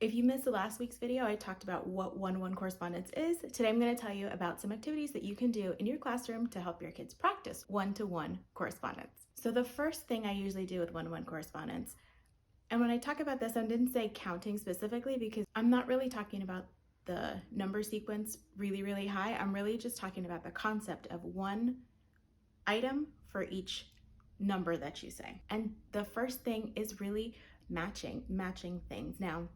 If you missed the last week's video, I talked about what one-to-one correspondence is. Today I'm going to tell you about some activities that you can do in your classroom to help your kids practice one-to-one correspondence. So the first thing I usually do with one-to-one correspondence, and when I talk about this, I didn't say counting specifically because I'm not really talking about the number sequence really high. I'm really just talking about the concept of one item for each number that you say. And the first thing is really matching things. Now,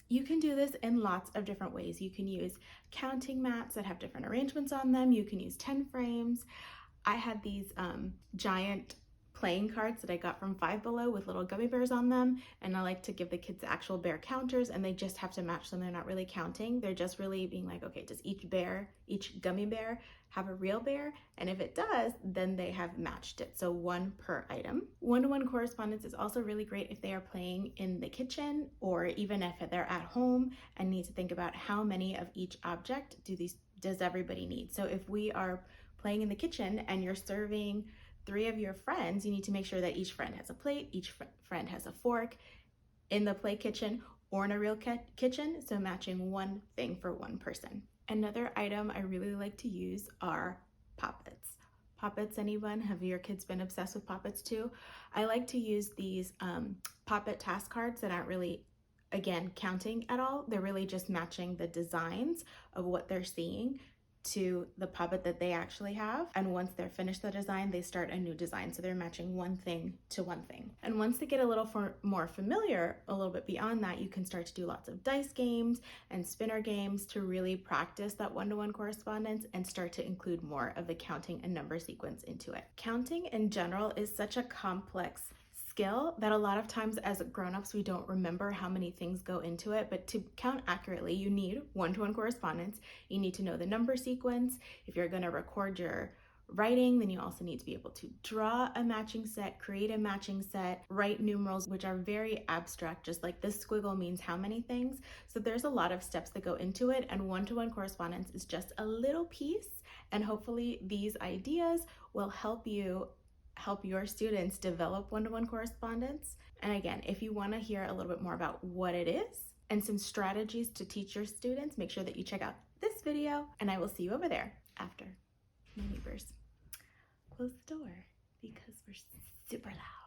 you can do this in lots of different ways. You can use counting mats that have different arrangements on them. You can use 10 frames. I had these giant playing cards that I got from Five Below with little gummy bears on them, and I like to give the kids actual bear counters, and they just have to match them. They're not really counting. They're just really being like, okay, does each gummy bear have a real bear? And if it does, then they have matched it. So one per item. One-to-one correspondence is also really great if they are playing in the kitchen, or even if they're at home and need to think about how many of each object does everybody need. So if we are playing in the kitchen and you're serving 3 of your friends, you need to make sure that each friend has a plate, each friend has a fork in the play kitchen or in a real kitchen, so matching one thing for one person. Another item I really like to use are poppets. Poppets, anyone? Have your kids been obsessed with poppets too? I like to use these poppet task cards that aren't really, again, counting at all. They're really just matching the designs of what they're seeing to the puppet that they actually have. And once they're finished the design, they start a new design. So they're matching one thing to one thing. And once they get a little more familiar, a little bit beyond that, you can start to do lots of dice games and spinner games to really practice that one-to-one correspondence and start to include more of the counting and number sequence into it. Counting in general is such a complex skill that a lot of times as grown-ups we don't remember how many things go into it, but to count accurately you need one-to-one correspondence. You need to know the number sequence. If you're going to record your writing, then you also need to be able to draw a matching set, create a matching set, write numerals, which are very abstract, just like this squiggle means how many things. So there's a lot of steps that go into it, and one-to-one correspondence is just a little piece, and hopefully these ideas will help your students develop one-to-one correspondence. And again, if you want to hear a little bit more about what it is and some strategies to teach your students, make sure that you check out this video, and I will see you over there after. My neighbors, close the door because we're super loud.